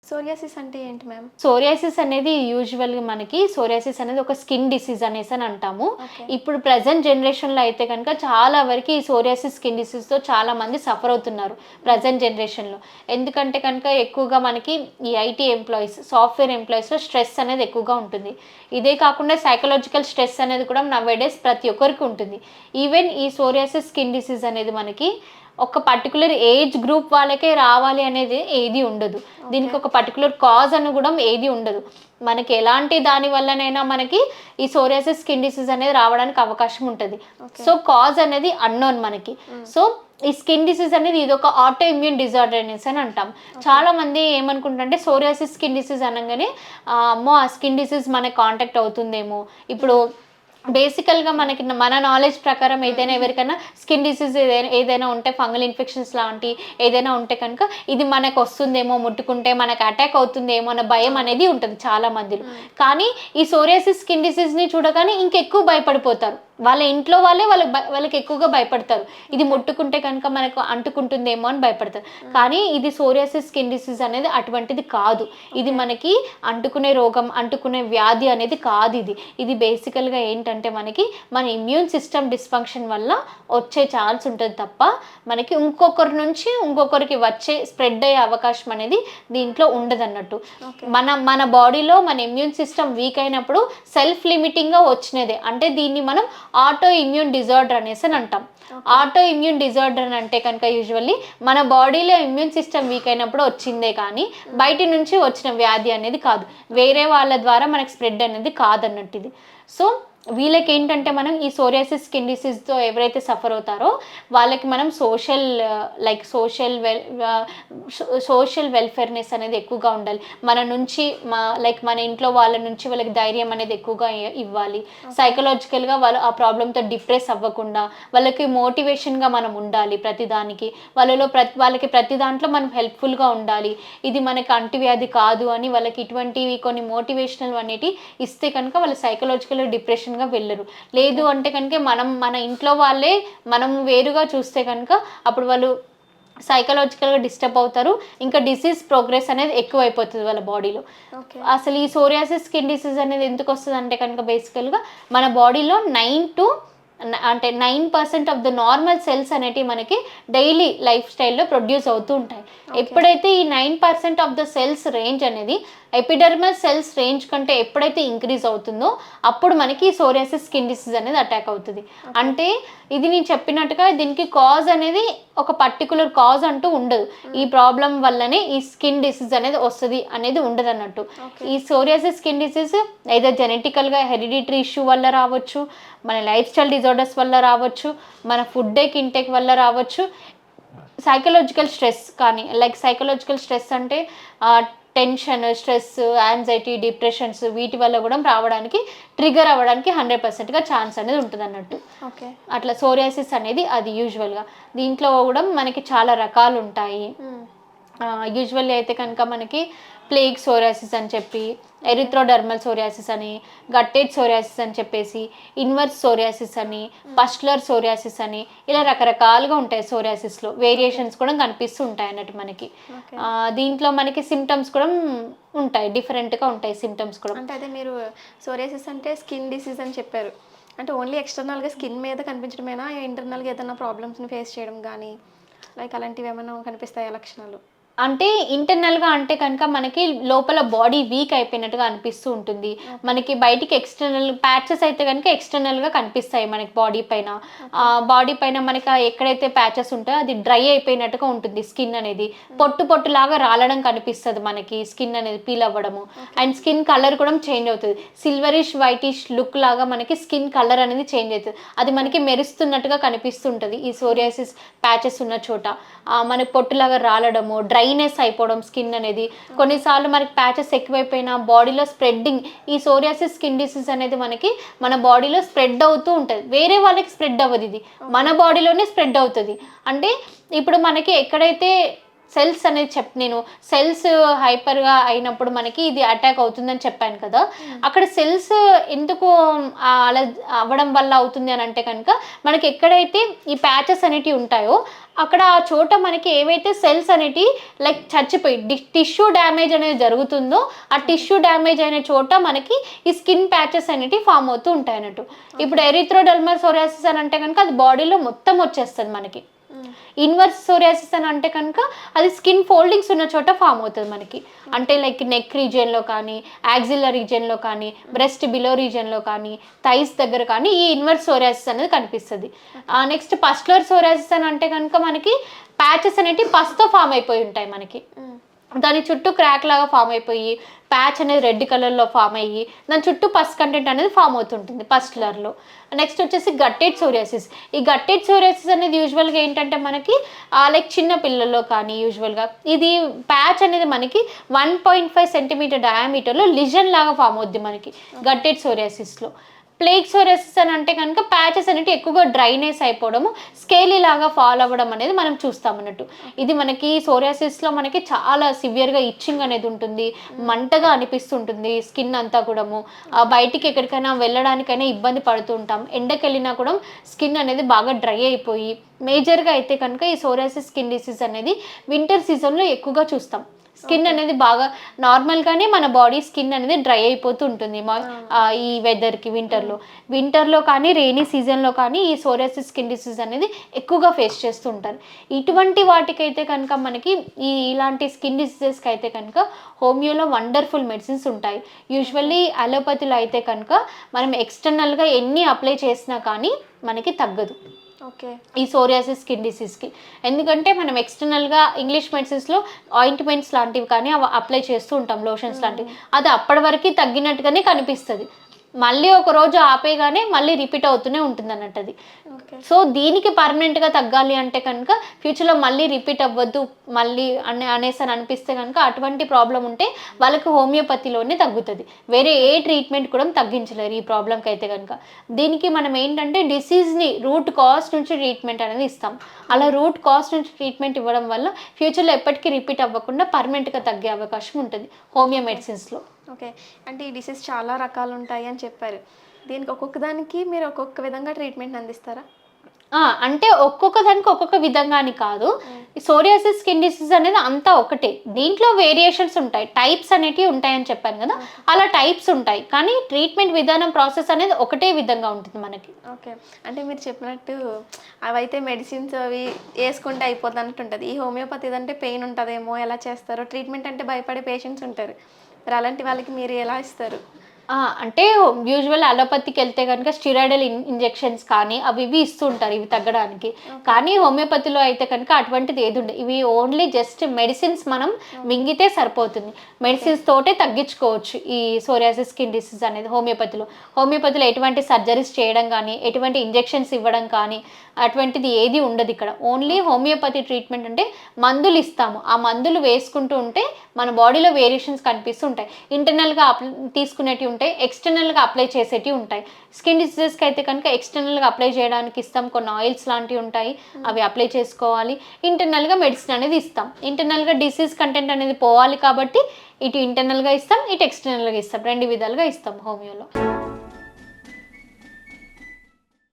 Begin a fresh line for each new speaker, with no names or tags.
Psoriasis అంటే ఏంటి ma'am?
Psoriasis అనేది యూజువల్గా మనకి సోరియాసిస్ అనేది ఒక స్కిన్ డిసీజ్ అనేసి అని అంటాము.
ఓకే.
ఇప్పుడు ప్రజెంట్ జనరేషన్లో అయితే కనుక చాలా వరకు ఈ సోరియాసిస్ స్కిన్ డిసీజ్తో చాలా మంది సఫర్ అవుతున్నారు ప్రజెంట్ జనరేషన్లో. ఎందుకంటే కనుక ఎక్కువగా మనకి ఈ ఐటీ ఎంప్లాయీస్, సాఫ్ట్వేర్ ఎంప్లాయీస్లో స్ట్రెస్ అనేది ఎక్కువగా ఉంటుంది. ఇదే కాకుండా సైకలాజికల్ స్ట్రెస్ అనేది కూడా నౌవేడేస్ ప్రతి ఒక్కరికి ఉంటుంది. ఈవెన్ ఈ సోరియాసిస్ స్కిన్ డిసీజ్ అనేది మనకి ఒక పర్టికులర్ ఏజ్ గ్రూప్ వాళ్ళకే రావాలి అనేది ఏది ఉండదు. దీనికి ఒక పర్టికులర్ కాజ్ అని కూడా ఏది ఉండదు. మనకి ఎలాంటి దాని వల్లనైనా మనకి ఈ సోరియాసిస్ స్కిన్ డిసీజ్ అనేది రావడానికి అవకాశం ఉంటుంది. సో కాజ్ అనేది అన్నోన్ మనకి. సో ఈ స్కిన్ డిసీజ్ అనేది ఇది ఒక ఆటో ఇమ్యూన్ డిజార్డర్ అనేసి అని అంటాం. చాలా మంది ఏమనుకుంటారంటే సోరియాసిస్ స్కిన్ డిసీజ్ అనగానే అమ్మో ఆ స్కిన్ డిసీజ్ మనకి కాంటాక్ట్ అవుతుందేమో. ఇప్పుడు బేసికల్గా మనకి మన నాలెడ్జ్ ప్రకారం ఏదైనా ఎవరికైనా స్కిన్ డిసీజ్ ఏదైనా ఉంటే ఫంగల్ ఇన్ఫెక్షన్స్ లాంటి ఏదైనా ఉంటే కనుక ఇది మనకు వస్తుందేమో, ముట్టుకుంటే మనకు అటాక్ అవుతుందేమో అన్న భయం అనేది ఉంటుంది చాలా మందిలో. కానీ ఈ సోరియాసిస్ స్కిన్ డిసీజ్ని చూడగానే ఇంకెక్కువ భయపడిపోతారు. వాళ్ళ ఇంట్లో వాళ్ళకి ఎక్కువగా భయపడతారు. ఇది ముట్టుకుంటే కనుక మనకు అంటుకుంటుందేమో అని భయపడతారు. కానీ ఇది సోరియాసిస్ స్కిన్ డిసీజ్ అనేది అటువంటిది కాదు. ఇది మనకి అంటుకునే రోగం, అంటుకునే వ్యాధి అనేది కాదు. ఇది బేసికల్గా ఏంటంటే మనకి మన ఇమ్యూన్ సిస్టమ్ డిస్ఫంక్షన్ వల్ల వచ్చే ఛాన్స్ ఉంటుంది తప్ప మనకి ఇంకొకరి నుంచి ఇంకొకరికి వచ్చే స్ప్రెడ్ అయ్యే అవకాశం అనేది దీంట్లో ఉండదు అన్నట్టు. మన బాడీలో మన ఇమ్యూన్ సిస్టమ్ వీక్ అయినప్పుడు సెల్ఫ్ లిమిటింగ్గా వచ్చినదే. అంటే దీన్ని మనం ఆటో ఇమ్యూన్ డిజార్డర్ అనేసి అని అంటాం. ఆటో ఇమ్యూన్ డిజార్డర్ అంటే కనుక యూజువల్లీ మన బాడీలో ఇమ్యూన్ సిస్టమ్ వీక్ అయినప్పుడు వచ్చిందే కానీ బయట నుంచి వచ్చిన వ్యాధి అనేది కాదు. వేరే వాళ్ళ ద్వారా మనకి స్ప్రెడ్ అనేది కాదన్నట్టు ఇది. సో వీళ్ళకి ఏంటంటే మనం ఈ సోరియాసిస్ స్కిన్ డిసీజ్తో ఎవరైతే సఫర్ అవుతారో వాళ్ళకి మనం సోషల్ వెల్ఫేర్నెస్ అనేది ఎక్కువగా ఉండాలి. మన నుంచి మన ఇంట్లో వాళ్ళ నుంచి వాళ్ళకి ధైర్యం అనేది ఎక్కువగా ఇవ్వాలి. సైకలాజికల్గా వాళ్ళు ఆ ప్రాబ్లంతో డిప్రెస్ అవ్వకుండా వాళ్ళకి మోటివేషన్గా మనం ఉండాలి. ప్రతిదానికి వాళ్ళకి ప్రతి దాంట్లో మనం హెల్ప్ఫుల్గా ఉండాలి. ఇది మనకి అంటువ్యాధి కాదు అని వాళ్ళకి ఇటువంటివి కొన్ని మోటివేషనల్ అనేవి ఇస్తే కనుక వాళ్ళు సైకలాజికల్ డిప్రెషన్ వెళ్ళరు. లేదు అంటే కనుక మన ఇంట్లో వాళ్ళే మనం వేరుగా చూస్తే కనుక అప్పుడు వాళ్ళు సైకలాజికల్గా డిస్టర్బ్ అవుతారు. ఇంకా డిసీజ్ ప్రోగ్రెస్ అనేది ఎక్కువ అయిపోతుంది వాళ్ళ బాడీలో. అసలు ఈ సోరియాసిస్ స్కిన్ డిసీజ్ అనేది ఎందుకు వస్తుంది అంటే కనుక బేసికల్గా మన బాడీలో 9% ఆఫ్ ద నార్మల్ సెల్స్ అనేటివి మనకి డైలీ లైఫ్ స్టైల్లో ప్రొడ్యూస్ అవుతూ ఉంటాయి. ఎప్పుడైతే ఈ 9% ఆఫ్ ద సెల్స్ రేంజ్ అనేది ఎపిడర్మల్ సెల్స్ రేంజ్ కంటే ఎప్పుడైతే ఇంక్రీజ్ అవుతుందో అప్పుడు మనకి సోరియాసిస్ స్కిన్ డిసీజ్ అనేది అటాక్ అవుతుంది. అంటే ఇది నేను చెప్పినట్టుగా దీనికి కాజ్ అనేది ఒక పర్టికులర్ కాజ్ అంటూ ఉండదు. ఈ ప్రాబ్లం వల్లనే ఈ స్కిన్ డిసీజ్ అనేది వస్తుంది అనేది ఉండదు అన్నట్టు. ఈ సోరియాసిస్ స్కిన్ డిసీజ్ ఏదో జెనెటికల్గా హెరిడిటరీ ఇష్యూ వల్ల రావచ్చు, మన లైఫ్ స్టైల్ డిజార్డర్స్ వల్ల రావచ్చు, మన ఫుడ్ ఇంటేక్ వల్ల రావచ్చు, సైకలాజికల్ స్ట్రెస్ కానీ సైకలాజికల్ స్ట్రెస్ అంటే టెన్షన్, స్ట్రెస్, యాంగ్జైటీ, డిప్రెషన్స్ వీటి వల్ల కూడా రావడానికి ట్రిగర్ అవ్వడానికి 100%గా ఛాన్స్ అనేది ఉంటుంది అన్నట్టు. అట్లా సోరియాసిస్ అనేది అది యూజువల్గా దీంట్లో కూడా మనకి చాలా రకాలు ఉంటాయి. యూజువల్లీ అయితే కనుక మనకి ప్లేగ్ సోరియాసిస్ అని చెప్పి, ఎరిథ్రోడర్మల్ సోరియాసిస్ అని, గట్టెడ్ సోరియాసిస్ అని చెప్పేసి, ఇన్వర్స్ సోరియాసిస్ అని, పస్టులర్ సోరియాసిస్ అని ఇలా రకరకాలుగా ఉంటాయి. సోరియాసిస్లో వేరియేషన్స్ కూడా కనిపిస్తూ ఉంటాయి అన్నట్టు మనకి. దీంట్లో మనకి సిమ్టమ్స్ కూడా ఉంటాయి, డిఫరెంట్గా ఉంటాయి సిమ్టమ్స్ కూడా.
అంటే అదే మీరు సోరియాసిస్ అంటే స్కిన్ డిసీజ్ అని చెప్పారు. అంటే ఓన్లీ ఎక్స్టర్నల్గా స్కిన్ మీద కనిపించడమేనా, ఇంటర్నల్గా ఏదైనా ప్రాబ్లమ్స్ని ఫేస్ చేయడం కానీ అలాంటివి ఏమైనా కనిపిస్తాయా లక్షణాలు?
అంటే ఇంటర్నల్గా అంటే కనుక మనకి లోపల బాడీ వీక్ అయిపోయినట్టుగా అనిపిస్తూ ఉంటుంది. మనకి బయటికి ఎక్స్టర్నల్ ప్యాచెస్ అయితే కనుక ఎక్స్టర్నల్గా కనిపిస్తాయి మనకి బాడీ పైన మనకి ఎక్కడైతే ప్యాచెస్ ఉంటాయో అది డ్రై అయిపోయినట్టుగా ఉంటుంది. స్కిన్ అనేది పొట్టులాగా రాలడం కనిపిస్తుంది మనకి. స్కిన్ అనేది పీల్ అవ్వడము అండ్ స్కిన్ కలర్ కూడా చేంజ్ అవుతుంది. సిల్వరిష్ వైటిష్ లుక్ లాగా మనకి స్కిన్ కలర్ అనేది చేంజ్ అవుతుంది. అది మనకి మెరుస్తున్నట్టుగా కనిపిస్తుంటుంది ఈ సోరియాసిస్ ప్యాచెస్ ఉన్న చోట. మనకి పొట్టులాగా రాలడము, డ్రైనెస్ అయిపోవడం స్కిన్ అనేది. కొన్నిసార్లు మనకి ప్యాచెస్ ఎక్కువైపోయినా బాడీలో స్ప్రెడ్డింగ్, ఈ సోరియాసిస్ స్కిన్ డిసీజ్ అనేది మనకి మన బాడీలో స్ప్రెడ్ అవుతూ ఉంటుంది. వేరే వాళ్ళకి స్ప్రెడ్ అవ్వదు, ఇది మన బాడీలోనే స్ప్రెడ్ అవుతుంది. అంటే ఇప్పుడు మనకి ఎక్కడైతే సెల్స్ అనేది నేను సెల్స్ హైపర్గా అయినప్పుడు మనకి ఇది అటాక్ అవుతుందని చెప్పాను కదా. అక్కడ సెల్స్ ఎందుకు అలా అవ్వడం వల్ల అవుతుంది అని అంటే కనుక మనకి ఎక్కడైతే ఈ ప్యాచెస్ అనేటివి ఉంటాయో అక్కడ ఆ చోట మనకి ఏవైతే సెల్స్ అనేటివి లైక్ చచ్చిపోయి టిష్యూ డ్యామేజ్ అనేది జరుగుతుందో ఆ టిష్యూ డ్యామేజ్ అయిన చోట మనకి ఈ స్కిన్ ప్యాచెస్ అనేటివి ఫామ్ అవుతూ ఉంటాయి అన్నట్టు. ఇప్పుడు ఎరిథ్రోడెర్మల్ సోరియాసిస్ అని అంటే కనుక అది బాడీలో మొత్తం వచ్చేస్తుంది మనకి. ఇన్వర్స్ సోరియాసిస్ అని అంటే కనుక అది స్కిన్ ఫోల్డింగ్స్ ఉన్న చోట ఫామ్ అవుతుంది మనకి. అంటే లైక్ నెక్ రీజియన్లో కానీ, యాక్సిలర్ రీజియన్లో కానీ, బ్రెస్ట్ బిలో రీజియన్లో కానీ, థైస్ దగ్గర కానీ ఈ ఇన్వర్స్ సోరియాసిస్ అనేది కనిపిస్తుంది. నెక్స్ట్ పస్టులర్ సోరియాసిస్ అని అంటే కనుక మనకి ప్యాచెస్ అనేటివి పస్తో ఫామ్ అయిపోయి ఉంటాయి మనకి. దాని చుట్టూ క్రాక్ లాగా ఫామ్ అయిపోయి ప్యాచ్ అనేది రెడ్ కలర్లో ఫామ్ అయ్యి దాని చుట్టూ పస్ కంటెంట్ అనేది ఫామ్ అవుతుంటుంది పస్టులర్లో. నెక్స్ట్ వచ్చేసి గట్టెడ్ సోరియాసిస్. ఈ గట్టెడ్ సోరియాసిస్ అనేది యూజువల్గా ఏంటంటే మనకి లైక్ చిన్న పిల్లల్లో కానీ యూజువల్గా ఇది ప్యాచ్ అనేది మనకి 1.5 సెంటీమీటర్ డయామీటర్లో లిజన్ లాగా ఫామ్ అవుద్ది మనకి గట్టెడ్ సోరియాసిస్లో. ప్లేగ్ సోరియాసిస్ అని అంటే కనుక ప్యాచెస్ అనేవి ఎక్కువగా డ్రైనెస్ అయిపోవడము, స్కేలీ లాగా ఫాల్ అవ్వడం అనేది మనం చూస్తాం అన్నట్టు. ఇది మనకి సోరియాసిస్లో మనకి చాలా సివియర్గా ఇచ్చింగ్ అనేది ఉంటుంది, మంటగా అనిపిస్తుంటుంది స్కిన్ అంతా కూడాము. బయటికి ఎక్కడికైనా వెళ్ళడానికైనా ఇబ్బంది పడుతూ ఉంటాం. ఎండకి వెళ్ళినా కూడా స్కిన్ అనేది బాగా డ్రై అయిపోయి మేజర్గా అయితే కనుక ఈ సోరియాసిస్ స్కిన్ డిసీజ్ అనేది వింటర్ సీజన్లో ఎక్కువగా చూస్తాం. స్కిన్ అనేది బాగా నార్మల్గానే మన బాడీ స్కిన్ అనేది డ్రై అయిపోతూ ఉంటుంది ఈ వెదర్కి. వింటర్లో కానీ రెయినీ సీజన్లో కానీ ఈ సోరియాసిస్ స్కిన్ డిసీజ్ అనేది ఎక్కువగా ఫేస్ చేస్తూ ఉంటారు. ఇటువంటి వాటికైతే కనుక మనకి ఇలాంటి స్కిన్ డిసీజెస్కి అయితే కనుక హోమియోలో వండర్ఫుల్ మెడిసిన్స్ ఉంటాయి. యూజువల్లీ అలోపతిలో అయితే కనుక మనం ఎక్స్టర్నల్గా ఎన్ని అప్లై చేసినా కానీ మనకి తగ్గదు ఈ సోరియాసిస్ స్కిన్ డిసీజ్కి. ఎందుకంటే మనం ఎక్స్టర్నల్గా ఇంగ్లీష్ మెడిసిన్స్లో ఆయింట్మెంట్స్ లాంటివి కానీ అవి అప్లై చేస్తూ ఉంటాం, లోషన్స్ లాంటివి. అది అప్పటి వరకు తగ్గినట్టుగానే కనిపిస్తుంది, మళ్ళీ ఒక రోజు ఆపేగానే మళ్ళీ రిపీట్ అవుతూనే ఉంటుంది అన్నట్టు అది. సో దీనికి పర్మనెంట్గా తగ్గాలి అంటే కనుక ఫ్యూచర్లో మళ్ళీ రిపీట్ అవ్వద్దు మళ్ళీ అనేసి అని అనిపిస్తే కనుక అటువంటి ప్రాబ్లం ఉంటే వాళ్ళకి హోమియోపతిలోనే తగ్గుతుంది. వేరే ఏ ట్రీట్మెంట్ కూడా తగ్గించలేరు ఈ ప్రాబ్లంకి అయితే కనుక. దీనికి మనం ఏంటంటే డిసీజ్ని రూట్ కాజ్ నుంచి ట్రీట్మెంట్ అనేది ఇస్తాం. అలా రూట్ కాజ్ నుంచి ట్రీట్మెంట్ ఇవ్వడం వల్ల ఫ్యూచర్లో ఎప్పటికీ రిపీట్ అవ్వకుండా పర్మనెంట్గా తగ్గే అవకాశం ఉంటుంది హోమియో మెడిసిన్స్లో.
ఓకే, అంటే ఈ డిసీజ్ చాలా రకాలు ఉంటాయి అని చెప్పారు. దీనికి ఒక్కొక్క దానికి మీరు ఒక్కొక్క విధంగా ట్రీట్మెంట్ అందిస్తారా?
అంటే ఒక్కొక్క దానికి ఒక్కొక్క విధంగా అని కాదు. సోరియాసిస్ స్కిన్ డిసీజ్ అనేది అంతా ఒకటే, దీంట్లో వేరియేషన్స్ ఉంటాయి, టైప్స్ అనేటివి ఉంటాయని చెప్పాను కదా, అలా టైప్స్ ఉంటాయి. కానీ ట్రీట్మెంట్ విధానం ప్రాసెస్ అనేది ఒకటే విధంగా ఉంటుంది మనకి.
ఓకే, అంటే మీరు చెప్పినట్టు అవైతే మెడిసిన్స్ అవి వేసుకుంటే అయిపోతుంది అన్నట్టు ఉంటుంది. ఈ హోమియోపతి అంటే పెయిన్ ఉంటుందేమో, ఎలా చేస్తారో, ట్రీట్మెంట్ అంటే భయపడే పేషెంట్స్ ఉంటారు, మరి అలాంటి వాళ్ళకి మీరు ఎలా ఇస్తారు?
అంటే యూజువల్ అలోపతికి వెళ్తే కనుక స్టిరాయిడల్ ఇంజెక్షన్స్ కానీ అవి ఇవి ఇస్తూ ఉంటారు ఇవి తగ్గడానికి. కానీ హోమియోపతిలో అయితే కనుక అటువంటిది ఏది ఉండదు. ఇవి ఓన్లీ జస్ట్ మెడిసిన్స్ మనం మింగితే సరిపోతుంది, మెడిసిన్స్ తోటే తగ్గించుకోవచ్చు ఈ సోరియాసిస్ స్కిన్ డిసీజ్ అనేది హోమియోపతిలో ఎటువంటి సర్జరీస్ చేయడం కానీ ఎటువంటి ఇంజెక్షన్స్ ఇవ్వడం కానీ అటువంటిది ఏది ఉండదు ఇక్కడ. ఓన్లీ హోమియోపతి ట్రీట్మెంట్ అంటే మందులు ఇస్తాము, ఆ మందులు వేసుకుంటూ ఉంటే మన బాడీలో వేరియేషన్స్ కనిపిస్తూ ఉంటాయి. ఇంటర్నల్గా తీసుకునేటివి ఉంటాయి, ఎక్స్టర్నల్గా అప్లై చేసేటివి ఉంటాయి. స్కిన్ డిసీజెస్కి అయితే కనుక ఎక్స్టర్నల్గా అప్లై చేయడానికి ఇస్తాం, కొన్ని ఆయిల్స్ లాంటివి ఉంటాయి అవి అప్లై చేసుకోవాలి. ఇంటర్నల్గా మెడిసిన్ అనేది ఇస్తాం. ఇంటర్నల్గా డిసీజ్ కంటెంట్ అనేది పోవాలి కాబట్టి ఇటు ఇంటర్నల్గా ఇస్తాం, ఇటు ఎక్స్టర్నల్గా ఇస్తాం, రెండు విధాలుగా ఇస్తాం హోమియోలో.